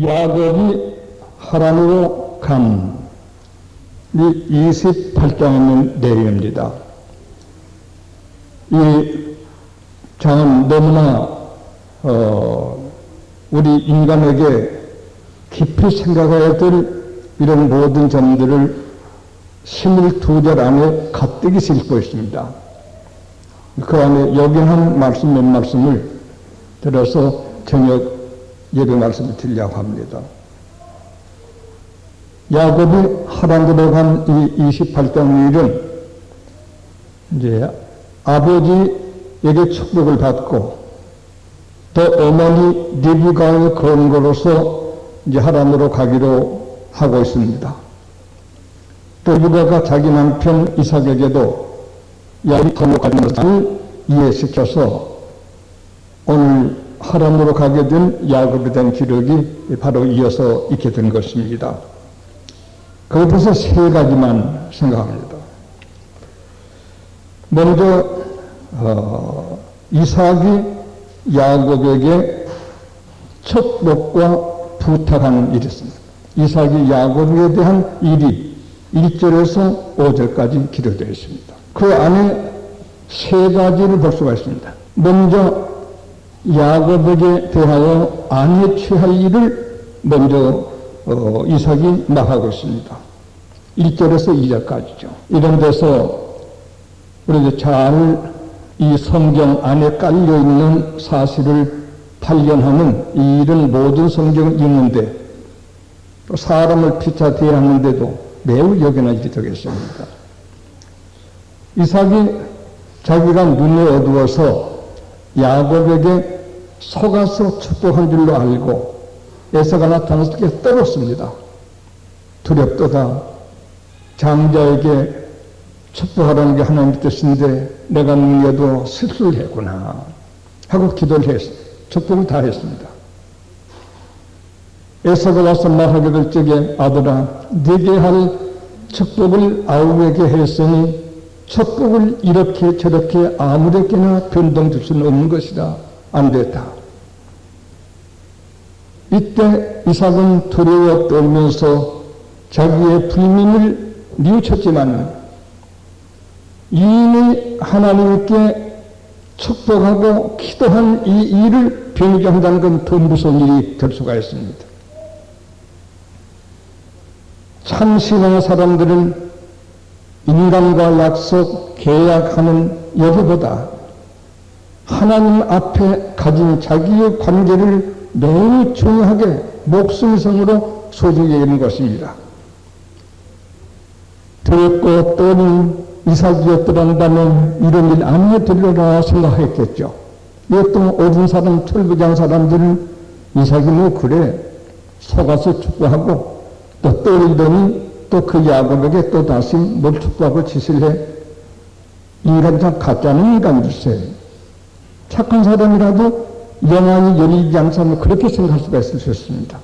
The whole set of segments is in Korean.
야곱이 하란으로 간 28장에 있는 내용입니다. 이 장은 너무나 우리 인간에게 깊이 생각해야 될 이런 모든 점들을 22절 안에 가득히 싣고 있습니다. 그 안에 여기한 말씀 몇 말씀을 들어서 저녁 예배 말씀을 드리려고 합니다. 야곱이 하란으로 간 이 28장 일은 이제 아버지에게 축복을 받고 또 어머니 리브가의 권고로서 이제 하란으로 가기로 하고 있습니다. 또 리브가가 자기 남편 이삭에게도 야곱이 하란으로 가는 것을 이해시켜서 오늘 하란으로 가게 된 야곱에 대한 기록이 바로 이어서 있게 된 것입니다. 거기서 세 가지만 생각합니다. 먼저 이삭이 야곱에게 축복과 부탁하는 일이 있습니다. 이삭이 야곱에 대한 일이 1절에서 5절까지 기록되어 있습니다. 그 안에 세 가지를 볼 수가 있습니다. 먼저 야곱에게 대하여 아내 취할 일을 먼저 이삭이 말하고 있습니다. 1절에서 2절까지죠. 이런 데서 우리가 잘 이 성경 안에 깔려있는 사실을 발견하는 이 일은 모든 성경을 읽는데 또 사람을 피차대야 하는데도 매우 여겨난 일이 되겠습니다. 이삭이 자기가 눈에 어두워서 야곱에게 속아서 축복한 줄로 알고 에서가 나타나서 이렇게 떨었습니다. 두렵도다. 장자에게 축복하라는 게 하나님의 뜻인데 내가 능력도 실수를 했구나 하고 기도를 했습니다. 축복을 다 했습니다. 에서가 와서 말하게 될 적에 아들아 네게 할 축복을 아우에게 했으니 축복을 이렇게 저렇게 아무렇게나 변동 줄 수는 없는 것이다. 안 됐다. 이때 이삭은 두려워 떨면서 자기의 불민을 뉘우쳤지만 이미 하나님께 축복하고 기도한 이 일을 변경한다는 건 더 무서운 일이 될 수가 있습니다. 참 신앙의 사람들은 인간과 약속, 계약하는 여기보다 하나님 앞에 가진 자기의 관계를 매우 중요하게 목숨성으로 소중히 여기는 것입니다. 두렵고 떠는 이삭이었더란다면 이런 일 안 해드리려나 생각했겠죠. 이것도 오른 사람, 철부장 사람들은 이삭이 뭐 그래 속아서 축복하고 또 떠이더니 또 그 야곱에게 또 다시 뭘 축복하고 짓을 해. 인간 참 가짜는 인간일세. 착한 사람이라도 영안이 열리지 않사면 그렇게 생각할 수가 있을 수 있습니다.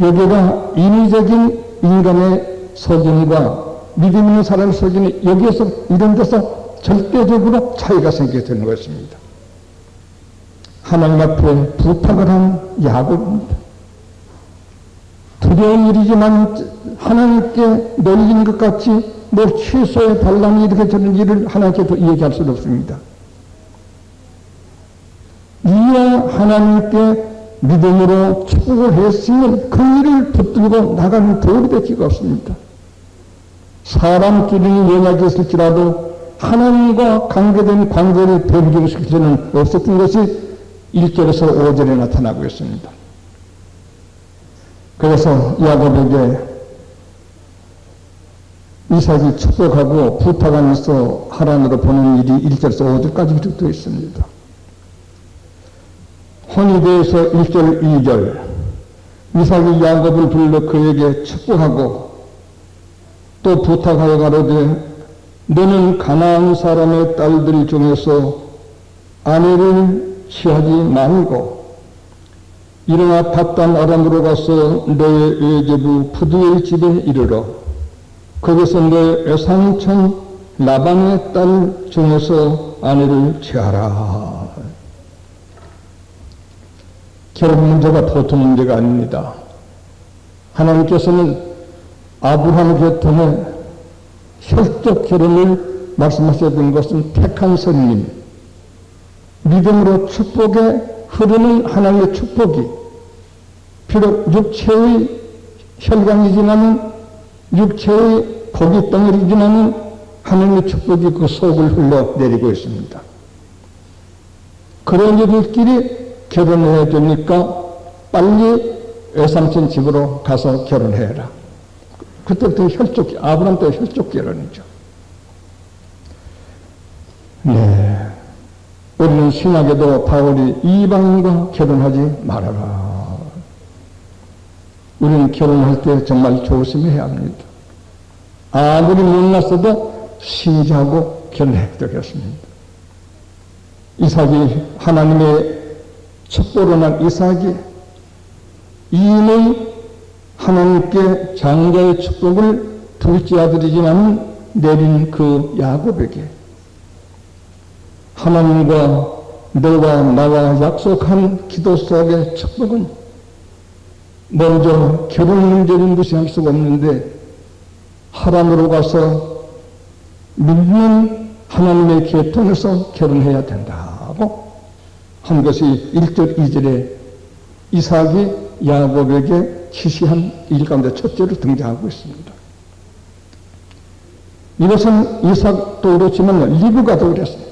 여기가 인위적인 인간의 소견과 믿음 있는 사람의 소견이 여기에서 이런 데서 절대적으로 차이가 생기게 되는 것입니다. 하나님 앞에 부탁을 한 야곱입니다. 두려운 일이지만 하나님께 놀린 것 같이 뭐 취소의 반란이 이렇게 되는 일을 하나님께도 이야기할 수는 없습니다. 이와 하나님께 믿음으로 축복을 했으면 그 일을 붙들고 나가는 도움이 될 기가 없습니다. 사람끼리는 연약이 있을지라도 하나님과 관계된 관계를 변경시킬 수는 없었던 것이 1절에서 5절에 나타나고 있습니다. 그래서 야곱에게 이삭이 축복하고 부탁하면서 하란으로 보는 일이 1절에서 5절까지 기록되어 있습니다. 혼이대에서 1절, 2절 이삭이 야곱을 불러 그에게 축복하고 또 부탁하여 가로되 너는 가나안 사람의 딸들 중에서 아내를 취하지 말고 일어나 밧단 아람으로 가서 너의 외제부 푸드의 집에 이르러 거기서 너의 외삼촌 라반의 딸 중에서 아내를 취하라. 결혼 문제가 보통 문제가 아닙니다. 하나님께서는 아브라함 계통에 혈족 결혼을 말씀하셨던 것은 택한 선님, 믿음으로 축복에 흐르는 하나님의 축복이 비록 육체의 혈관이지만 육체의 고기 덩어리지만 하나님의 축복이 그 속을 흘러내리고 있습니다. 그런 이들끼리 결혼해야 되니까 빨리 외삼촌 집으로 가서 결혼해라. 그때부터 혈족, 아브라함 때 혈족 결혼이죠. 네. 우리는 신학에도 바울이 이방인과 결혼하지 말아라. 우리는 결혼할 때 정말 조심해야 합니다. 아무리 못났어도 신자하고 결혼해야 되겠습니다. 이삭이 하나님의 첩보로 난 이삭이 이미 하나님께 장자의 축복을 둘째 아들이지만 내린 그 야곱에게 하나님과 너와 나와 약속한 기도 속의 축복은 먼저 결혼 문제는 무시할 수가 없는데 하란으로 가서 믿는 하나님의 계통에서 결혼해야 된다고 한 것이 1절, 2절에 이삭이 야곱에게 지시한 일 가운데 첫째로 등장하고 있습니다. 이것은 이삭도 그렇지만 리브가도 그랬습니다.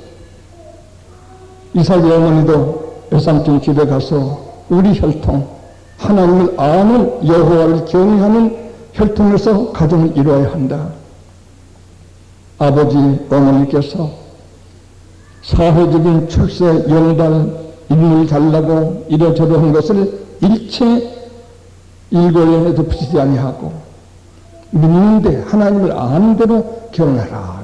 이삭의 어머니도 외삼촌 집에 가서 우리 혈통, 하나님을 아는 여호와를 경외하는 혈통에서 가정을 이루어야 한다. 아버지, 어머니께서 사회적인 출세, 영달, 인물 잘나고 이러저러 한 것을 일체 일거리에도 붙이지 아니하고 믿는데 하나님을 아는 대로 결혼하라.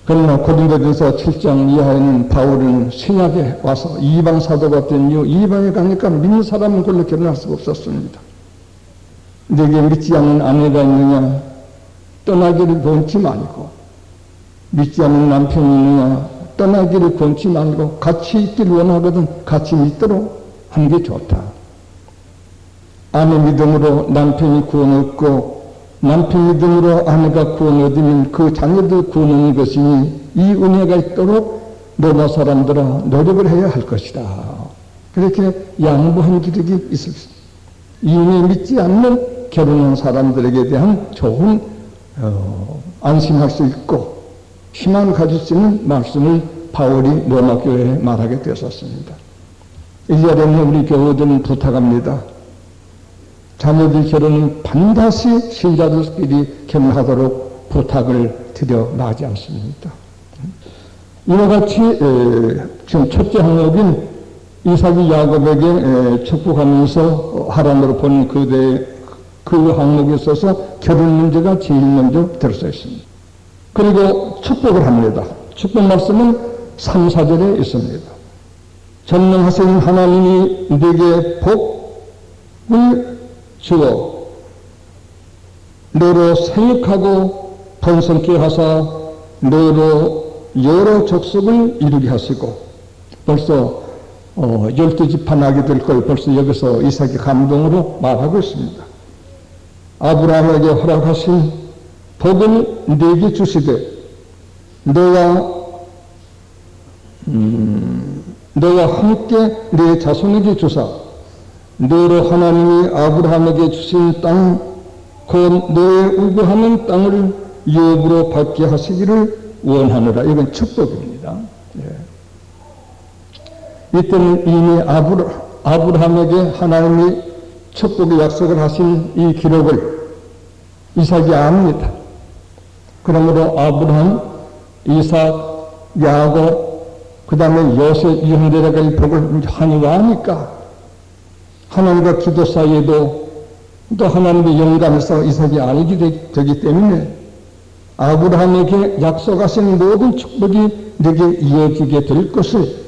그러나 고린도전서 7장 이하에는 바울은 신약에 와서 이방 사도가 된 이후 이방에 가니까 믿는 사람은 그걸로 결혼할 수가 없었습니다. 내게 믿지 않는 아내가 있느냐? 떠나기를 권치 말고, 믿지 않는 남편이 있느냐? 떠나기를 권치 말고 같이 있기를 원하거든 같이 믿도록 하는 게 좋다. 아내 믿음으로 남편이 구원 얻고 남편 믿음으로 아내가 구원 얻으면 그 자녀들 구원 얻는 것이니 이 은혜가 있도록 로마 사람들아 노력을 해야 할 것이다. 그렇게 양보한 기록이 있습니다. 이 은혜 믿지 않는 결혼한 사람들에게 대한 좋은 안심할 수 있고 희망을 가질 수 있는 말씀을 바울이 로마 교회에 말하게 되었습니다. 이 자리에 우리 교우들은 부탁합니다. 자녀들 결혼은 반드시 신자들끼리 결혼하도록 부탁을 드려 나지 않습니다. 이와 같이 지금 첫째 항목인 이삭이 야곱에게 축복하면서 하란으로 보낸 그 항목에 있어서 결혼 문제가 제일 먼저 들어서 있습니다. 그리고 축복을 합니다. 축복 말씀은 3, 4절에 있습니다. 전능하신 하나님이 네게 복을 주어 너로 생육하고 번성케 하사 너로 여러 족속을 이루게 하시고 벌써 12지파 나게 될 걸 벌써 여기서 이삭이 감동으로 말하고 있습니다. 아브라함에게 허락하신 복을 네게 주시되 너와 함께 네 자손에게 주사 너로 하나님이 아브라함에게 주신 땅, 곧 너의 우고하는 땅을 유업으로 받게 하시기를 원하노라. 이건 축복입니다. 예. 이때는 이미 아브라함에게 하나님이 축복의 약속을 하신 이 기록을 이삭이 압니다. 그러므로 아브라함, 이삭, 야곱, 그 다음에 요셉 이 형제가 이 복을 한이와하니까 하나님과 기도 사이에도 또 하나님의 영감에서 이삭이 알게 되기 때문에 아브라함에게 약속하신 모든 축복이 내게 이어지게 될 것을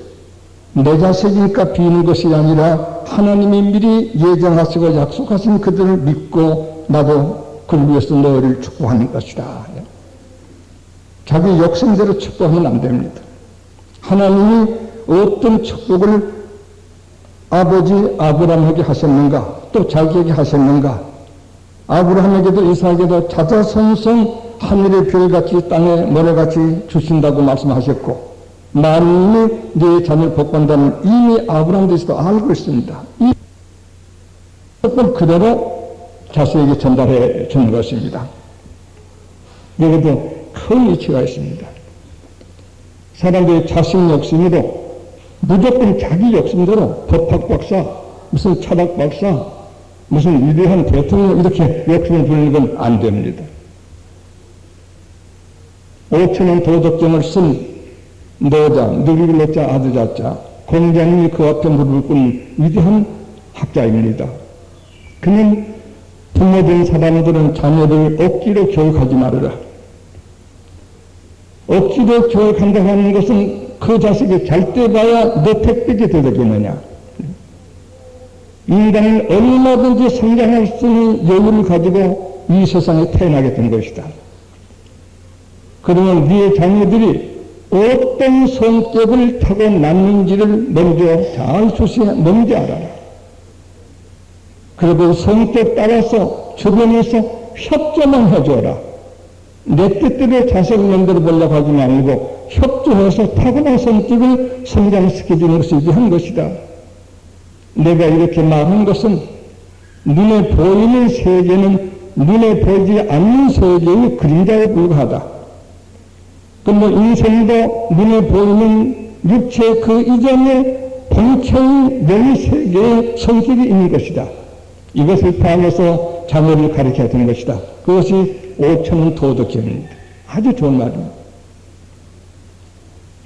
내 자식이니까 비는 것이 아니라 하나님이 미리 예정하시고 약속하신 그들을 믿고 나도 그를 위해서 너를 축복하는 것이다. 자기 욕심대로 축복하면 안 됩니다. 하나님이 어떤 축복을 아버지 아브라함에게 하셨는가? 또 자기에게 하셨는가? 아브라함에게도 이삭에게도 자자손손 하늘의 별같이 땅에 모래같이 주신다고 말씀하셨고 만민이 네 자녀를 복받는다는 이미 아브라함도 알고 있습니다. 이 복을 그대로 자식에게 전달해 주는 것입니다. 여기도 큰 이치가 있습니다. 사람들이 자식 욕심으로 무조건 자기 욕심대로 법학 박사, 무슨 철학 박사, 무슨 위대한 대통령 이렇게 욕심을 부리는 건 안 됩니다. 5천원 도덕경을 쓴 노자, 누리글로자 아드자자, 공자님이 그 앞에 무릎을 꿇은 위대한 학자입니다. 그는 부모된 사람들은 자녀를 억지로 교육하지 말아라. 억지로 교육한다고 하는 것은 그 자식이 잘 때 봐야 너 택배게 되겠느냐. 인간은 얼마든지 성장할 수 있는 여유를 가지고 이 세상에 태어나게 된 것이다. 그러면 네 자녀들이 어떤 성격을 타고 났는지를 먼저 잘 먼저 알아라. 그리고 성격 따라서 주변에서 협조만 해줘라. 내 뜻대로 자식을 만들어 보려고 하지 말고 협조해서 타고난 성격을 성장시켜주는 것이 위한 것이다. 내가 이렇게 말한 것은 눈에 보이는 세계는 눈에 보이지 않는 세계의 그림자에 불과하다. 그런데 인생도 눈에 보이는 육체 그 이전에 본체의 명세계의 성격이 있는 것이다. 이것을 포함해서 자녀를 가르쳐야 되는 것이다. 그것이 5천원 도덕경입니다. 아주 좋은 말입니다.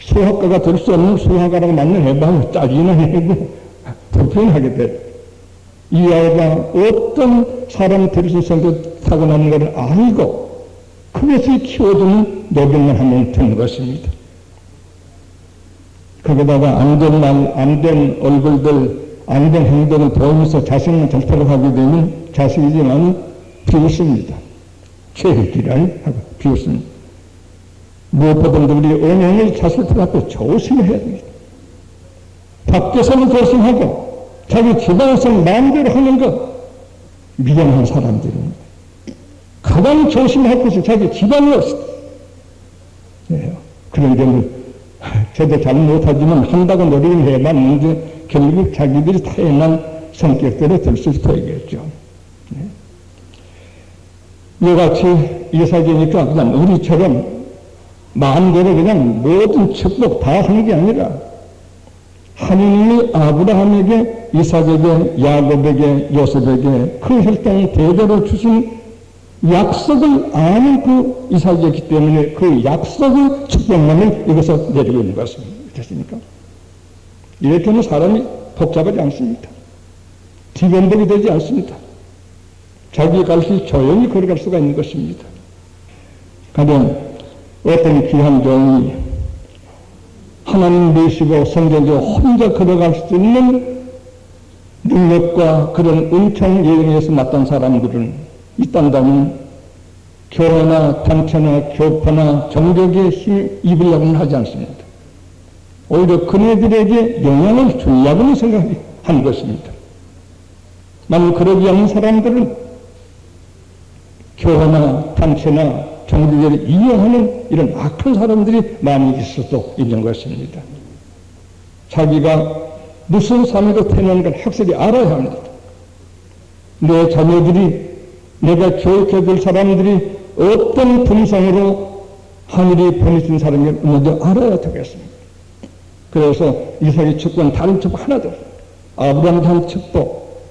수학가가 될 수 없는 수학가라고 만나해봐요. 짜증나 내고 불편하게 돼. 이 아이가 어떤 사람 될 수 있는 타고나는 것을 알고 그것을 키워주는 노력만 하면 되는 것입니다. 거기다가 안된 말, 안된 얼굴들, 안된 행동을 보이면서 자식만 절대로 하게 되면 자식이지만 비웃습니다. 죄기를 하고 비웃습니다. 무엇보다도 우리 은행을 자식들 앞에 조심해야 됩니다. 밖에서는 조심하고 자기 집안에서는 마음대로 하는 것 미련한 사람들입니다. 가장 조심할 것이 자기 집안이었습니다. 네. 그런데 저도 잘 못하지만 한다고 노력을 해봤는데 결국 자기들이 태어난 성격대로 될 수 있겠죠. 네. 이같이 이삭이니까 그냥 우리처럼 마음대로 그냥 모든 축복 다 하는 게 아니라 하느님이 아브라함에게, 이삭에게, 야곱에게, 요셉에게 그 혈통을 대대로 주신 약속을 아는 그 이삭이었기 때문에 그 약속의 축복만을 여기서 내리고 있는 것 같습니다. 됐습니까? 이렇게 하면 사람이 복잡하지 않습니다. 뒤변덕이 되지 않습니다. 자기 갈 수 조용히 걸어갈 수가 있는 것입니다. 가령 어떤 귀한 종이 하나님 계시고 성전에 혼자 걸어갈 수 있는 능력과 그런 은총 예능에서 났던 사람들은 있단다면 교회나 단체나 교파나 종교계에 힘 입으려고는 하지 않습니다. 오히려 그네들에게 영향을 주려고는 생각하는 것입니다. 만약 그러지 않는 사람들은 교회나 단체나 종교계를 이용하는 이런 악한 사람들이 많이 있을 수도 있는 것입니다. 자기가 무슨 삶으로 태어난 걸 확실히 알아야 합니다. 내 자녀들이 내가 교육해 줄 사람들이 어떤 품성으로 하늘이 보내준 사람을 먼저 알아야 되겠습니다. 그래서 이삭의 축복은 다른 축복 하나도 없습니다. 아브라함한테 한 축복,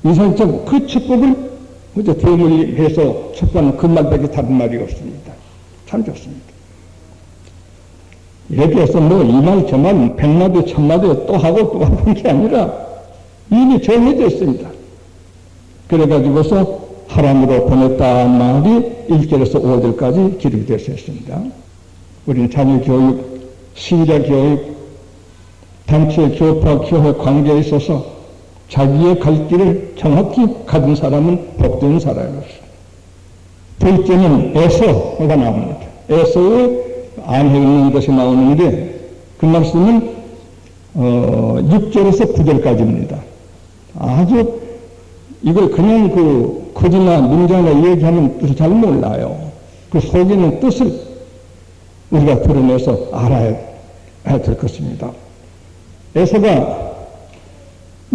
이삭의 축복, 그 축복을 그저 대물리해서 축복하는 그 말밖에 다른 말이 없습니다. 참 좋습니다. 이렇게 해서 뭐 이 말 저 말 100마디 1000마디 또 하고 또 하는 게 아니라 이미 정해져 있습니다. 그래가지고서 하람으로 보냈다 말이 1절에서 5절까지 기록이 되어 있습니다. 우리는 자녀 교육, 신자 교육, 단체 교파, 교회 관계에 있어서 자기의 갈 길을 정확히 가진 사람은 복된 사람이었습니다. 둘째는 에서가 나옵니다. 에서의 안에 있는 것이 나오는데 그 말씀은 6절에서 9절까지입니다. 아주 이걸 그냥 그 글이나 문장이나 얘기하면 뜻을 잘 몰라요. 그 속에 있는 뜻을 우리가 드러내서 알아야 될 것입니다. 에서가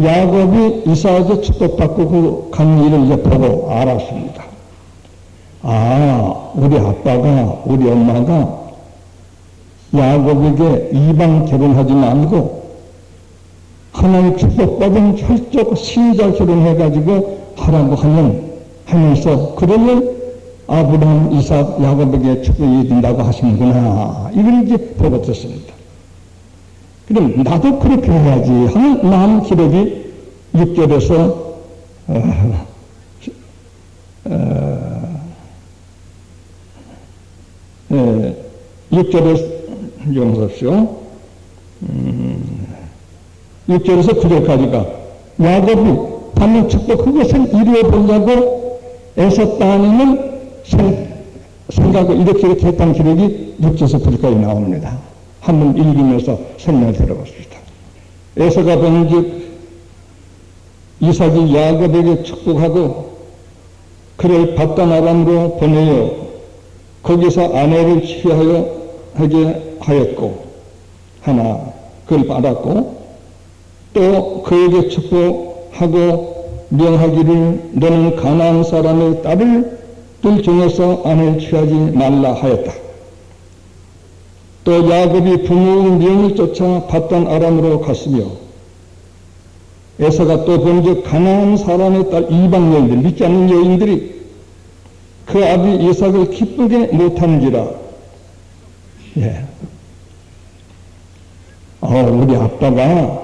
야곱이 이삭에게 축복받고 그 간 일을 이제 보고 알았습니다. 아, 우리 아빠가, 우리 엄마가 야곱에게 이방 결혼하지 말고 하나님 축복받은 혈족 신자 결혼해가지고 하라고 하면서 그러면 아브라함, 이삭, 야곱에게 축복이 된다고 하시는구나. 이걸 이제 보고 들었습니다. 그럼 나도 그렇게 해야지 하는 마음 기록이 6절에서 6절에서 용서하십시오. 6절에서 9절까지가 야곱이 받는 축복 그것을 이루어보려고 애썼다는 생각을 이렇게 했다는 기록이 6절에서 9절까지 나옵니다. 한번 읽으면서 설명을 들어봤습니다. 에서가 본즉 이삭이 야곱에게 축복하고 그를 밧단 아람으로 보내어 거기서 아내를 취하여 하게 하였고 하나 그를 받았고 또 그에게 축복하고 명하기를 너는 가나안 사람의 딸을 중에서 아내를 취하지 말라 하였다. 또 야곱이 부모의 명을 쫓아 밧단 아람으로 갔으며 에서가 또 본즉 가나안 사람의 딸 이방 여인들 믿지 않는 여인들이 그 아비 이삭을 기쁘게 못하는지라. 예. 우리 아빠가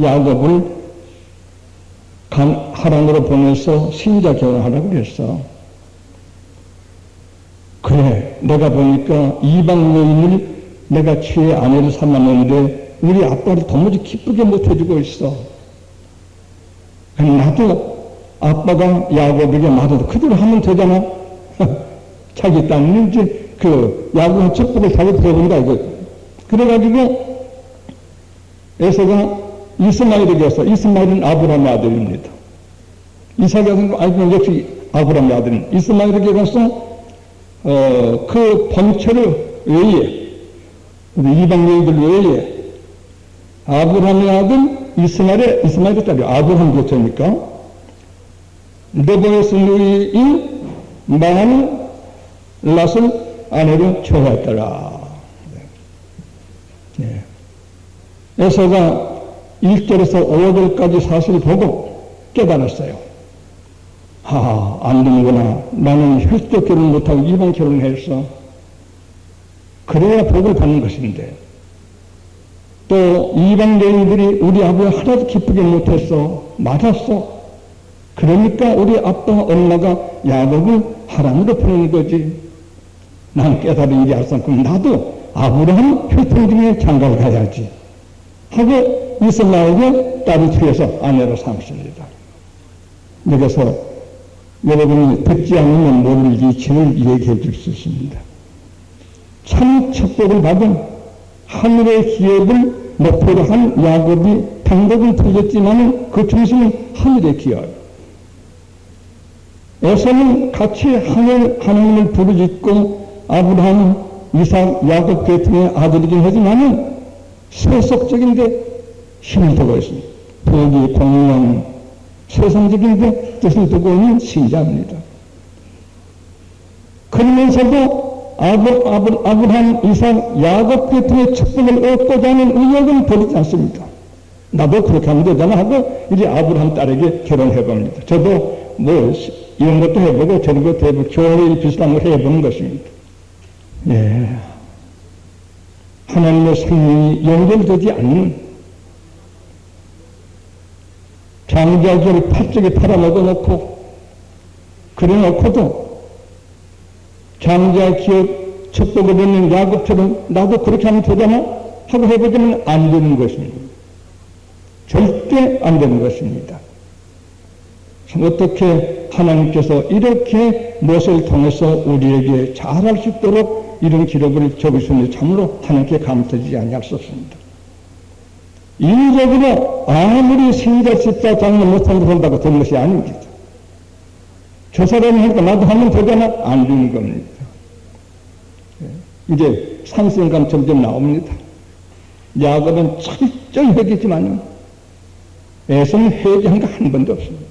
야곱을 하란으로 보내서 신자 결혼하라고 그랬어. 그래, 내가 보니까 이방 여인을 내가 취해 아내를 삼았는데 우리 아빠를 도무지 기쁘게 못해주고 있어. 나도 아빠가 야곱에게 말해도 그대로 하면 되잖아. 자기 딴 이제 그 야곱의 축복을 자기 들어본다 이거. 그래가지고 에서가 이스마엘에게 왔어. 이스마엘은 아브라함의 아들입니다. 이삭은 아이고 역시 아브라함의 아들입니다. 이스마엘에게 가서 그 본처를 외에 우리 이방 여인들 외에 아브라함의 아들 이스마엘의 딸이 아브라함 교체니까 네보에스 누이인 마할랏을 아내로 취하였더라. 네. 에서가 1절에서 5절까지 사실을 보고 깨달았어요. 안 되는구나. 나는 혈족 결혼 못하고 이방 결혼을 했어. 그래야 복을 받는 것인데 또 이방 여인들이 우리 아버지 하나도 기쁘게 못했어. 맞았어. 그러니까 우리 아빠 엄마가 야곱을 하란으로 보내는 거지. 난 깨달은 게 알았어. 그럼 나도 아브라함 혈통 중에 장가를 가야지 하고 이스마엘의 딸을 취해서 아내로 삼습니다. 여기서 여러분이 듣지 않으면 모를 이치를 얘기해 줄 수 있습니다. 참 축복을 받은 하늘의 기업을 목표로 한 야곱이 방법은 틀렸지만 그 중심은 하늘의 기업. 에서는 같이 하나님을 부르짖고 아브라함, 이삭, 야곱 계통의 아들이긴 하지만 세속적인데 힘을 두고 있습니다. 부귀, 공명, 세상적인데 뜻을 두고 있는 신자입니다. 그러면서도 아브라함, 이삭, 야곱 계통의 축복을 얻고자 하는 의욕은 버리지 않습니다. 나도 그렇게 하면 되잖아 하고 이제 아브라함 딸에게 결혼해봅니다. 저도 뭐 이런 것도 해보고 저런 것도 해보고 교회의 비슷한 걸 해보는 것입니다. 예. 하나님의 생명이 연결되지 않는 장자기를 팥죽에 팔아먹어 놓고 그래 놓고도 장자 기업 축복을 받는 야곱처럼 나도 그렇게 하면 되잖아 하고 해보자면 안 되는 것입니다. 절대 안 되는 것입니다. 어떻게 하나님께서 이렇게 모세를 통해서 우리에게 잘할 수 있도록 이런 기록을 적으시는지 참으로 하나님께 감사드리지 아니할 수 없습니다. 인적으로 아무리 신자 집사 장로 못한다고 한다고 된 것이 아닙니다. 저 사람이 하니까 나도 하면 되잖아? 안 되는 겁니다. 이제 산성감 점점 나옵니다. 야곱은 철저히 회개했지만 에서는 회개한 거 한 번도 없습니다.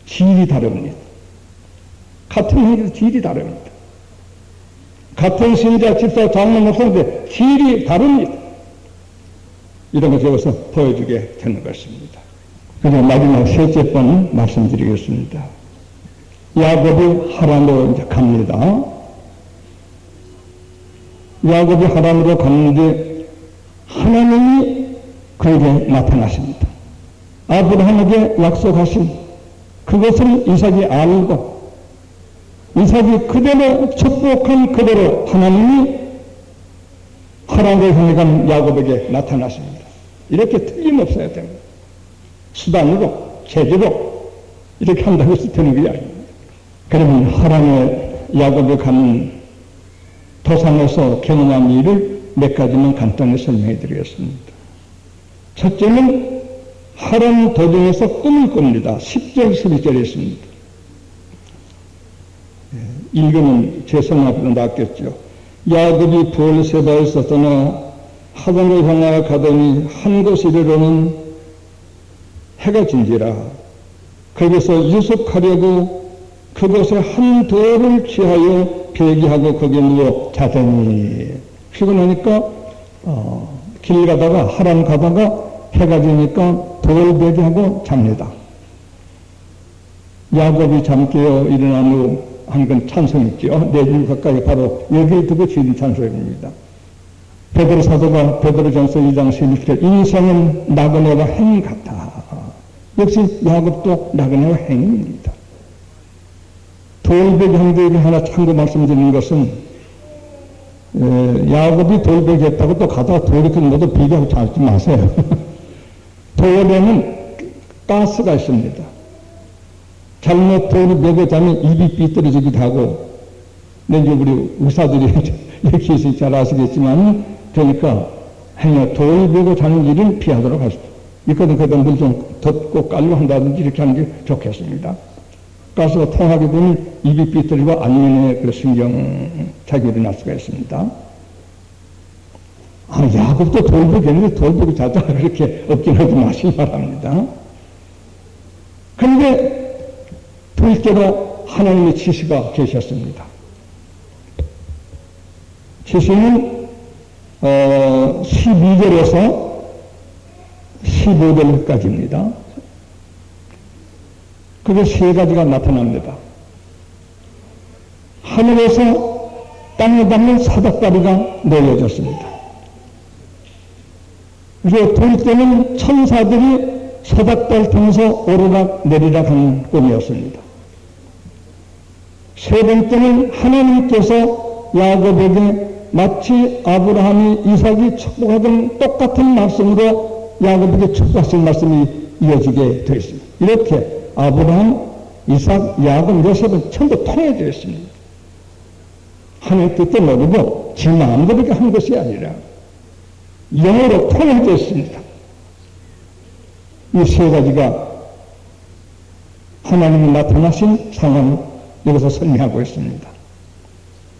질이 다릅니다. 같은 형제도 질이 다릅니다. 같은 신자 집사 장로 목사인데 질이 다릅니다. 이런 걸 여기서 보여주게 되는 것입니다. 그리고 마지막 셋째 번 말씀드리겠습니다. 야곱이 하란으로 이제 갑니다. 야곱이 하란으로 갔는데 하나님이 그에게 나타나십니다. 아브라함에게 약속하신 그것을 이삭이 알고 이삭이 그대로 축복한 그대로 하나님이 하란으로 향해 간 야곱에게 나타나십니다. 이렇게 틀림없어야 됩니다. 수단으로, 제주로 이렇게 한다고 해서 되는 게 아닙니다. 그러면 하란에 야곱이 가는 도상에서 경험한 일을 몇 가지만 간단히 설명해 드리겠습니다. 첫째는 하란 도중에서 꿈을 꿉니다. 10절, 12절에 있습니다. 읽으면 제 성경보다 낫겠죠. 야곱이 부엘세바에서 떠나 하단을 향하여 가더니 한 곳에 이르러는 해가 진지라. 거기서 유숙하려고 그곳에 한 돌을 취하여 배기하고 거기에 누워 자더니 피곤하니까 길 가다가 하란 가다가 해가 지니까 돌 배기하고 잡니다. 야곱이 잠깨어 일어나무 한 건 찬송이죠. 4줄 가까이 바로 여기를 두고 지은 찬송입니다. 베드로 사도가 베드로전서 2장 11절 인생은 나그네와 행 같아. 역시 야곱도 나그네와 행입니다. 돌베기 형제에게 하나 참고 말씀드리는 것은 야곱이 돌베기 했다고 또 가다가 돌이 큰 것도 비교하고 찾지 마세요. 돌에는 가스가 있습니다. 잘못 돌을 베고 자면 입이 삐뚤어지기도 하고, 근데 우리 의사들이 이렇게 잘 아시겠지만, 그러니까 행여 돌 베고 자는 일은 피하도록 하십시오. 있거든 그래도 물 좀 덮고 깔고 한다든지 이렇게 하는 게 좋겠습니다. 가스가 통하게 되면 입이 삐뚤어지고 안면에 그 신경착용이 날 수가 있습니다. 야곱도 돌 베겠는데 돌 베고 자자 그렇게 없긴 하지 마시기 바랍니다. 그런데 둘째로 하나님의 지시가 계셨습니다. 지시는 12절에서 15절까지입니다. 그게 세 가지가 나타납니다. 하늘에서 땅에 닿는 사닥다리가 내려졌습니다. 그리고 둘째는 천사들이 사닥다리를 통해서 오르락 내리락 하는 꿈이었습니다. 세 번째는 하나님께서 야곱에게 마치 아브라함이 이삭이 축복하던 똑같은 말씀으로 야곱에게 축복하신 말씀이 이어지게 되어 있습니다. 이렇게 아브라함, 이삭, 야곱, 요셉은 전부 통해져 있습니다. 하나님 뜻도 모르고 지 마음대로 한 것이 아니라 영어로 통해져 있습니다. 이 세 가지가 하나님이 나타나신 상황을 여기서 설명하고 있습니다.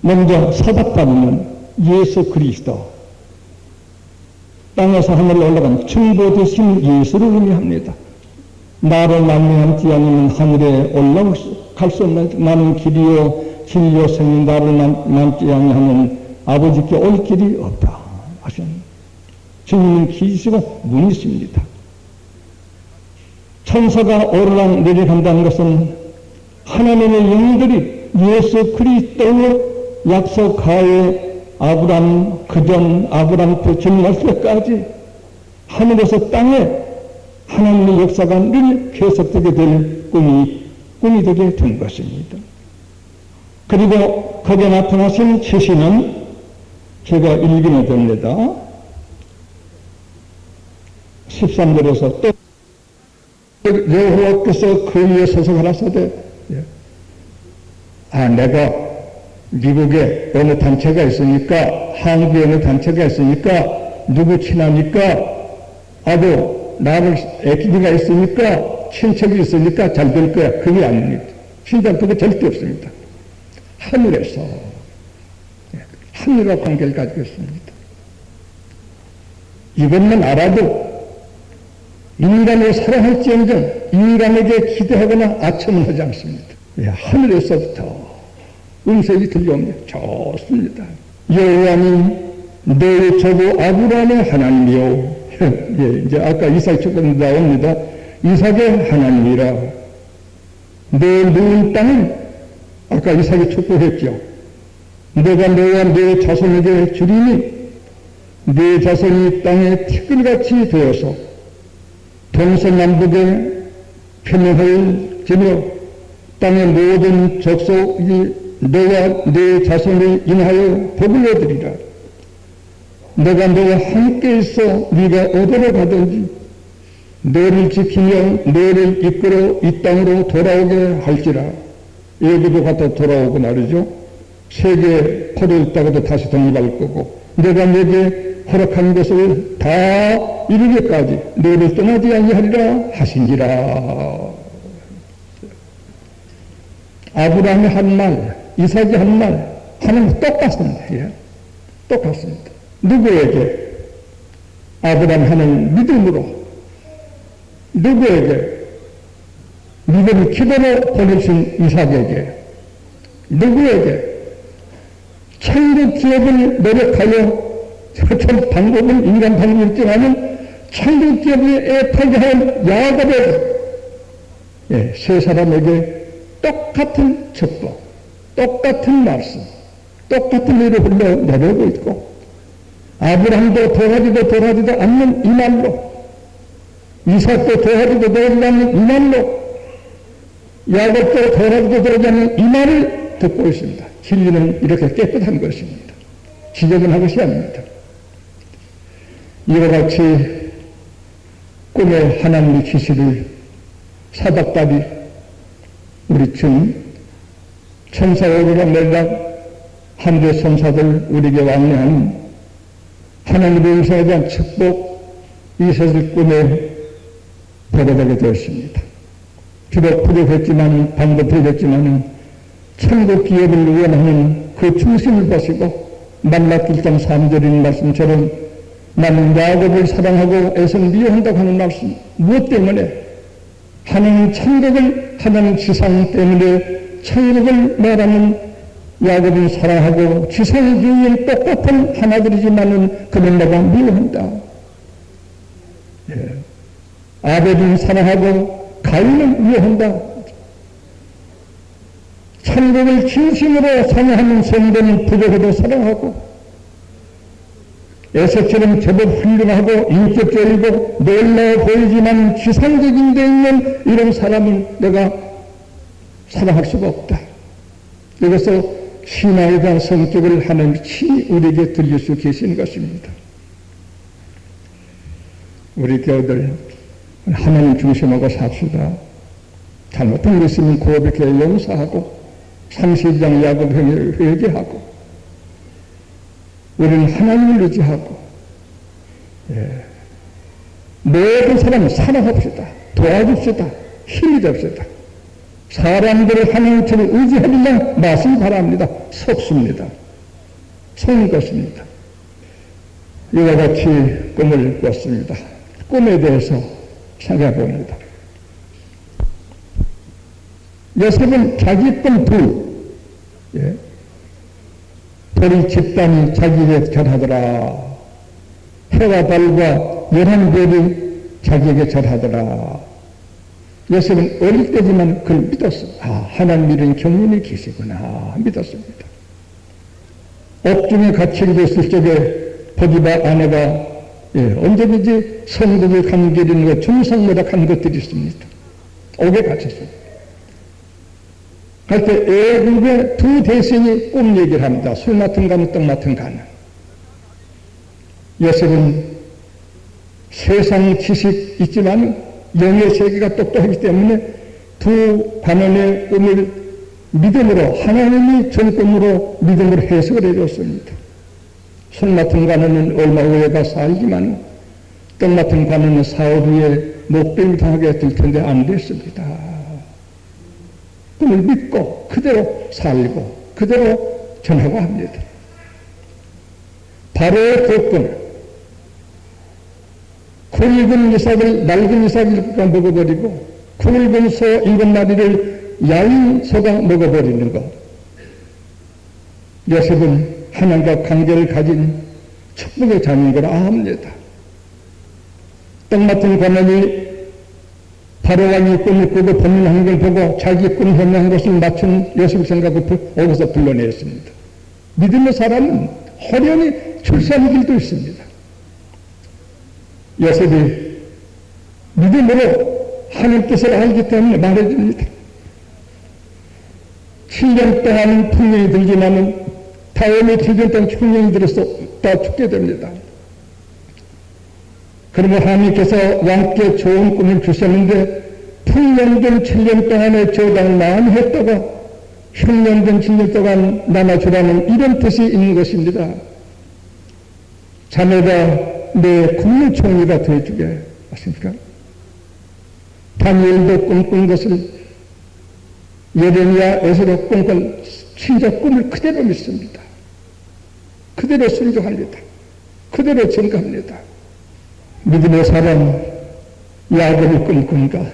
먼저 사닥다리는 예수 그리스도, 땅에서 하늘로 올라간 중보 되신 예수를 의미합니다. 나로 말미암지 않으면 하늘에 올라갈 수 없는 나는 길이요 진리요 생이 나를 남지 아니하면 아버지께 올 길이 없다 하셨습니다. 주님은 길이시고 문이십니다. 천사가 오르락 내리락 한다는 것은 하나님의 영들이 예수 그리스도의 약속하에 아브라함 그전 아브라함부터 주님께까지 하늘에서 땅에 하나님의 역사가 늘 계속되게 될 꿈이 되게 된 것입니다. 그리고 거기에 나타나신 지시는 제가 읽으면 됩니다. 13절에서 또 여호와께서 그 위에 서서 가라사대 내가 미국에 어느 단체가 있으니까 한국에 어느 단체가 있으니까 누구 친하니까 아도 나를 애기가 있으니까 친척이 있으니까 잘 될 거야. 그게 아닙니다. 진짜 그게 절대 없습니다. 하늘에서 하늘과 관계를 가지고 있습니다. 이것만 알아도 인간을 사랑할지언정 인간에게 기대하거나 아첨은 하지 않습니다. 하늘에서부터 음성이 들려옵니다. 좋습니다. 여호와는 내 조부 아브라함의 하나님이요. 이제 아까 이삭 축복이 나옵니다. 이삭의 하나님이라. 내 누운 땅을 아까 이삭이 축복했죠. 내가 너와 내 자손에게 주리니 내 자손이 땅에 티끌같이 되어서 동서남북에 편명하여지며 땅의 모든 족속이 너와 내 자손을 인하여 복을 얻으리라. 내가 너와 함께 있어 네가 어디로 가든지 너를 지키며 너를 이끌어 이 땅으로 돌아오게 할지라. 여기도 갔다 돌아오고 말이죠. 세계에 포로 있다가도 다시 독립할 거고 내가 내게 허락한 것을 다 이루기까지 너를 떠나지 아니하리라 하신지라. 아브라함이 한 말, 이삭이 한 말, 하나님 똑같습니다. 예. 똑같습니다. 누구에게? 아브라함이 하는 믿음으로, 누구에게? 믿음 기도로 보내신 이삭에게, 누구에게? 천국 기업을 노력하여 참 방법은 인간 방법이지만 천국 기업을 애타게 한 야곱에게, 예, 세 사람에게 똑같은 축복, 똑같은 말씀, 똑같은 일을 흘러내려오고 있고 아브라함도 도하지도 않는 이 말로 이삭도 도하지도 않는 이 말로 야곱도 도하지도 않는 이 말을 듣고 있습니다. 진리는 이렇게 깨끗한 것입니다. 지저분한 것이 아닙니다. 이와 같이 꿈에 하나님의 계시를 사닥다리 우리 중 천사오르락 내리락 한대 천사들 우리에게 왕래하는 하나님의 음성에 대한 축복 이 세상 꿈에 보게 되었습니다. 비록 부족했지만 방도 틀렸지만 천국 기업을 원하는 그 중심을 보시고 말라기 1장 3절인 말씀처럼 나는 야곱을 사랑하고 애선 미워한다고 하는 말씀 무엇 때문에? 하나님 천국을 하나님 지상 때문에 천국을 말하는 야곱을 사랑하고 지상 주위엔 똑같은 하나들이지만은 그는 내가 미워한다. 예. 아벨은 사랑하고 가인은 미워한다. 천국을 진심으로 사랑하는 성도는 부족해도 사랑하고 에서처럼 제법 훌륭하고 인격적이고 놀라워 보이지만 지상적인 데 있는 이런 사람은 내가 사랑할 수가 없다. 여기서 신화에 대한 성격을 하나님이 친히 우리에게 들릴 수 계신 것입니다. 우리 교우들 하나님 중심하고 삽시다. 잘못한 것 있으면 고백해 용서하고 32장 야곱 행위를 회개하고 우리는 하나님을 의지하고 모든 사람을 사랑합시다. 도와줍시다. 힘이 됩시다. 사람들을 하나님처럼 의지하리라 마시기 바랍니다. 속습니다. 속는 것입니다. 이와 같이 꿈을 꿨습니다. 꿈에 대해서 생각해 봅니다. 요셉은 자기 꿈 둘, 별이 집단이 자기에게 절하더라. 해와 달과 11별이 자기에게 절하더라. 요셉은 어릴 때지만 그걸 믿었어. 하나님 이런 경륜이 계시구나 믿었습니다. 옥중에 갇히게 있을 적에 보디바 아내가 언제든지 성국을 감기리는 것 중성모략한 것들이 있습니다. 옥에 갇혔습니다. 그때 애국의 두 대신이 꿈 얘기를 합니다. 술 맡은 가는 떡 맡은 가는. 요셉은 세상 지식 있지만 영의 세계가 똑똑하기 때문에 두 관원의 꿈을 믿음으로 하나님이 전 꿈으로 믿음으로 해석을 해줬습니다. 술 맡은 가는은 얼마 후에 가 살지만 떡 맡은 관원은 사흘 후에 목베임 당하게 될 텐데 안 됐습니다. 꿈을 믿고 그대로 살고 그대로 전하고 합니다. 바로의 복권, 굵은 이삭을 낡은 이삭을 먹어버리고 굵은 소 7마리를 야윈 소가 먹어버리는 것. 요셉은 하나님과 관계를 가진 축복의 자녀인 걸 압니다. 떡 맡은 관원이 바로왕이 꿈을 꾸고 번민한 걸 보고 자기 꿈 현명한 것을 맞춘 요셉 생각을 어디서 불러냈습니다. 믿음의 사람은 호련히 출세하는 길도 있습니다. 요셉이 믿음으로 하나님 뜻을 알기 때문에 말해줍니다. 7년 동안 풍년이 들지만은 다음에 7년 동안 풍년이 들어서 다 죽게 됩니다. 그러면 하나님께서 왕께 좋은 꿈을 주셨는데 풍년된 7년 동안의 저당을 많이 했다가 흉년된 7년 동안 나눠주라는 이런 뜻이 있는 것입니다. 자네가 내 국무총리가 되어주게 맞습니까? 다니엘도 꿈꾼 것을 예레미야, 에스라 꿈꾼 진짜 꿈을 그대로 믿습니다. 그대로 순종합니다. 그대로 증거합니다. 믿음의 사람 야곱이 꿈꾼가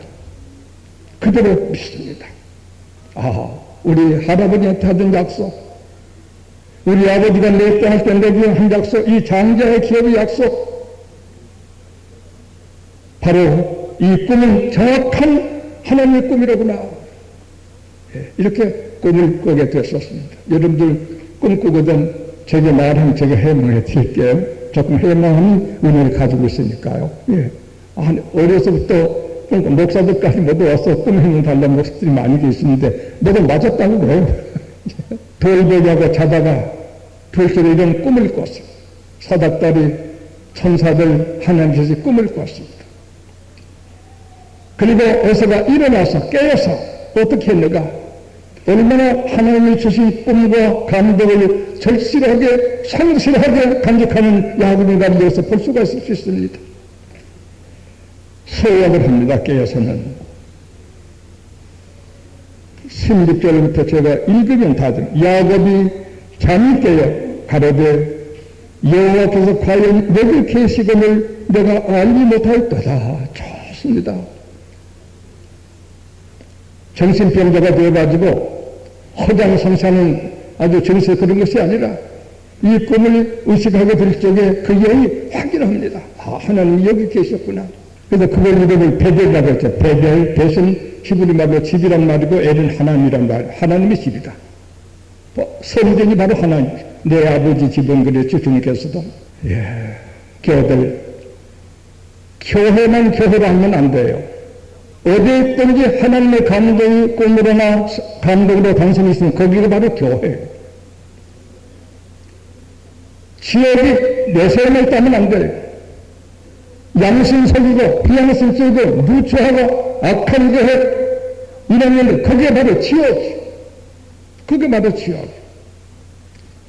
그대로 믿습니다. 우리 할아버지한테 하던 약속, 우리 아버지가 내 땅 할 때 내게 한 약속, 이 장자의 기업의 약속, 바로 이 꿈은 정확한 하나님의 꿈이로구나. 이렇게 꿈을 꾸게 되었습니다. 여러분들 꿈꾸거든 제게 말하면 제가 해명해 드릴게요. 조금 해명하는 은혜를 가지고 있으니까요. 어려서부터 목사들까지 모두 와서 꿈 해명 달라는 목사들이 많이 계시는데 내가 맞았다고 그래요. 돌베개하고 자다가 별소리 이런 꿈을 꿨어요. 사닥다리 천사들 하나님께서 꿈을 꿨습니다. 그리고 에서가 일어나서 깨어서 어떻게 했는가? 얼마나 하나님이 주신 꿈과 감동을 절실하게 성실하게 간직하는 야곱인가를 여기서 볼 수가 있을 수 있습니다. 서약을 합니다. 깨어서는 16절부터 제가 읽으면 다들 야곱이 잠이 깨어 가로되 여호와께서 과연 내게 계시건을 내가 알지 못하였도다. 좋습니다. 정신병자가 되어가지고 허장성사는 아주 정세 그런 것이 아니라 이 꿈을 의식하게 될 적에 그 영이 확인합니다. 하나님이 여기 계셨구나. 그래서 그걸 이름을 베델이라고 했죠. 베델, 벳은 히브리 말로 집이란 말이고 엘은 하나님이란 말. 하나님의 집이다. 성전이 바로 하나님. 내 아버지 집은 그랬죠. 주님께서도. 교회들. 교회만 교회로 하면 안 돼요. 어디에 있든지 하나님의 감동이 꿈으로나 감동으로 당신이 있으면 거기가 바로 교회예요. 지역이 내세움을 따면 안 돼요. 양심 속이고 비양심 속이고 누추하고 악한 교회 이러면 그게 바로 지옥이에요. 그게 바로 지옥이에요.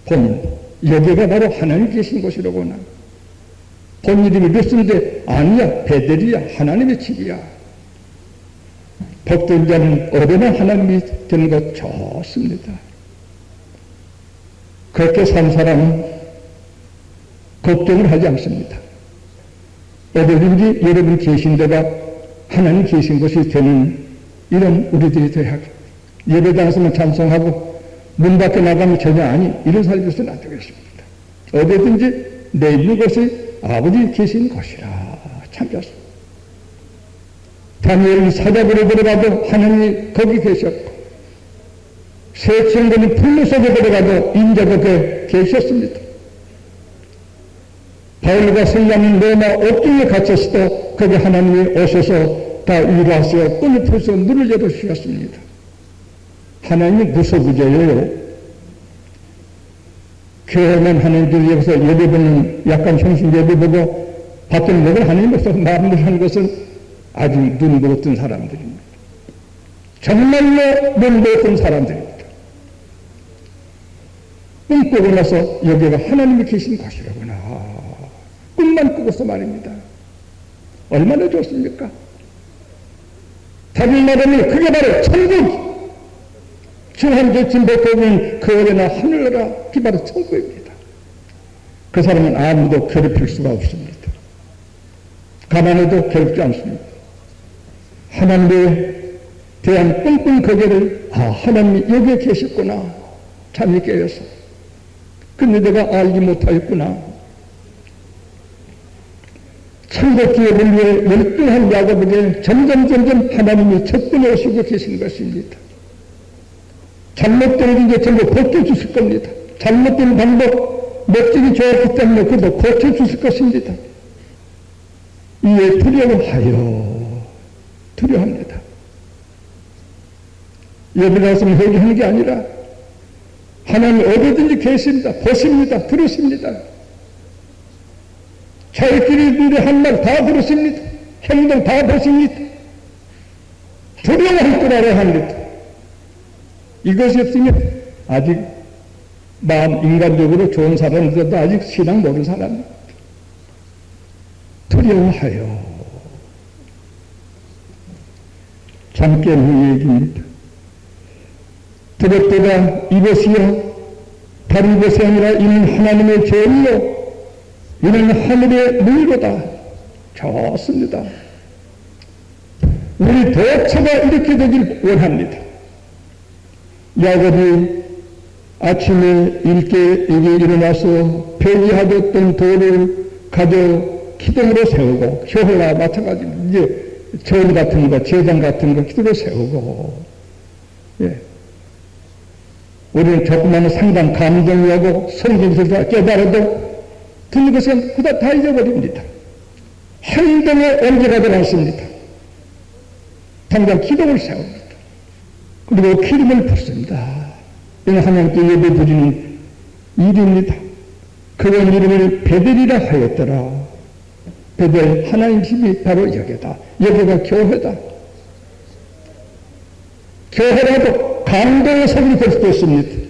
본 여기가 바로 하나님 계신 곳이로구나. 본 이름이 루스인데 아니야, 베델이야, 하나님의 집이야. 복된 자는 어디나 하나님이 되는 것 좋습니다. 그렇게 산 사람은 걱정을 하지 않습니다. 어디든지 여러분 계신 데가 하나님 계신 곳이 되는 이런 우리들이 되어야 하고, 예배당에서만 찬송하고 문 밖에 나가면 전혀 아니, 이런 삶이 있어서는 안 되겠습니다. 어디든지 내 있는 곳이 아버지 계신 곳이라. 참 좋습니다. 다니엘이 사자굴에 들어가도 하나님이 거기 계셨고, 새천국이 풀무 속에 들어가도 인자가 거기에 계셨습니다. 바울과 실라는 로마 옥중에 갇혔어도 거기 하나님이 오셔서 다 위로하시어 꿈을 풀서 문을 열어주셨습니다. 하나님이 무소부재예요. 교회만 하나님들 여기서 예배보는 약간 정신 예배보고 받던 목을 하나님 없어서 마음을 하는 것은 아주 눈못 뜬 사람들입니다. 정말로 눈못 뜬 사람들입니다. 꿈 꾸고 나서 여기가 하나님이 계신 곳이라구나. 꿈만 꾸고서 말입니다. 얼마나 좋습니까? 다른 말하면 그게 바로 천국. 주한 진보 보면 그 어려나 하늘나라, 그게 바로 천국입니다. 그 사람은 아무도 괴롭힐 수가 없습니다. 가난해도 괴롭지 않습니다. 하나님에 대한 끙끙 거기를 하나님이 여기에 계셨구나. 잠이 깨어서. 근데 내가 알지 못하였구나. 천국 기업을 위해 열등한 야곱에게 점점 하나님이 접근해 오시고 계신 것입니다. 잘못된 게 전부 고쳐주실 겁니다. 잘못된 방법, 목적이 좋았기 때문에 그도 고쳐주실 것입니다. 이에 두려워합니다. 예배 나서면 회개하는 게 아니라 하나님 어디든지 계십니다. 보십니다. 들으십니다. 저희끼리 한 말 다 들으십니다. 행동 다 보십니다. 두려워할 줄 알아야 합니다. 이것이 없으면 아직 마음 인간적으로 좋은 사람들도 아직 신앙 모르는 사람입니다. 두려워하여. 잠깐 후 얘기입니다. 들었다가 이것이요 다른 것이 아니라 이는 하나님의 죄이요 이는 하늘의 물보다 좋습니다. 우리 도처가 이렇게 되길 원합니다. 야곱이 아침에 일찍 일어나서 폐기하였던 돌을 가져 기둥으로 세우고, 교회와 마찬가지로 이제 전 같은 거, 제단 같은 거 기둥으로 세우고, 우리는 조그마한 상당 감정이하고 성경에서 깨달아도 듣는 것은 그다 다 잊어버립니다. 행동에 온기가 되지 않습니다. 당장 기둥을 세웁니다. 그리고 기름을 붓습니다. 이는 하나님께 예배 드리는 일입니다. 그런 이름을 베델이라 하였더라. 베델, 하나님 집이 바로 여기다. 여기가 교회다. 교회라도 강도의 성이 될 수도 있습니다.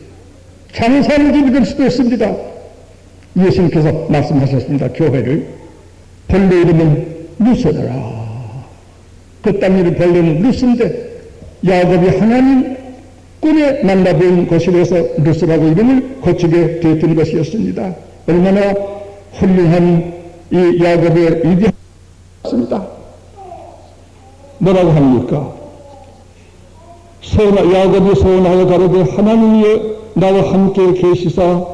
장사하는 집이 될 수도 있습니다. 예수님께서 말씀하셨습니다. 교회를 본래 이름은 루스더라. 그 땅 이름 본래는 루스인데 야곱이 하나님 꿈에 만나본 곳이라서 루스라고 이름을 고치게 되었던 것이었습니다. 얼마나 훌륭한 이 야곱의 위대함이었습니다. 뭐라고 합니까? 야곱이 소원하여 가로되 하나님이 나와 함께 계시사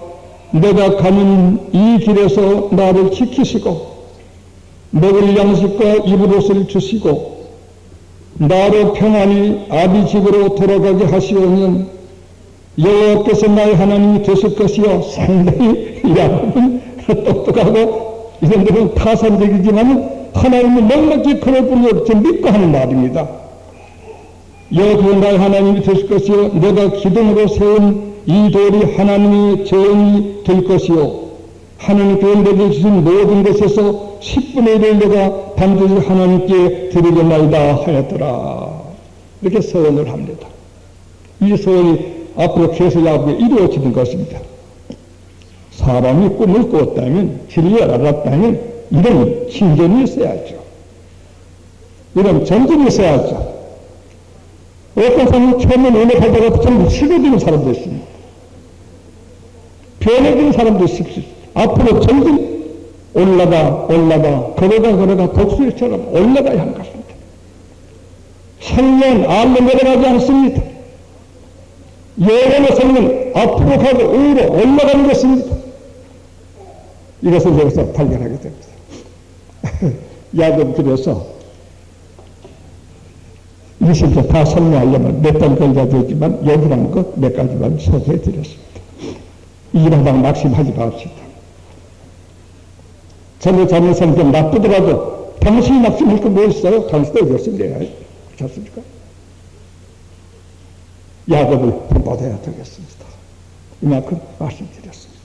내가 가는 이 길에서 나를 지키시고 먹을 양식과 입을 옷을 주시고 나로 평안히 아비 집으로 돌아가게 하시오면 여호와께서 나의 하나님이 되실 것이요. 상당히 야곱은 똑똑하고 이런 데는 타산적이지만 하나님은 넉넉히 그럴 뿐이요 좀 믿고 하는 말입니다. 여호와께서 나의 하나님이 되실 것이요 내가 기둥으로 세운 이 돌이 하나님의 재현이 될 것이요 하나님께 내게 주신 모든 것에서 10분의 1을 내가 반드시 하나님께 드리겠나이다 하였더라. 이렇게 소원을 합니다. 이 소원이 앞으로 계속 야곱에 이루어지는 것입니다. 사람이 꿈을 꾸었다면, 진리를 알았다면 이런 진전이 있어야죠. 이런 전진이 있어야죠. 어떤 사람은 처음에 은혜 받아서 전부 식어지는 사람도 있습니다. 변해지는 사람도 있습니다. 앞으로 전진 올라가 걸어가 독수리처럼 올라가야 하는 것입니다. 성령 알로 내려가지 않습니다. 영원의 성령 앞으로 가고 위로 올라가는 것입니다. 이것을 여기서 발견하게 됩니다. 야곱 그래서 20절 다 설명하려면 몇 달 걸려야 되지만 여기라는 것 몇 가지만 소개해 드렸습니다. 이러다가 낙심하지 맙시다. 전에 자녀선 좀 나쁘더라도 당신이 낙심할 거 뭐 있어요? 당신도 열심히 해야 해. 그렇지 않습니까? 야곱을 본받아야 되겠습니다. 이만큼 말씀드렸습니다.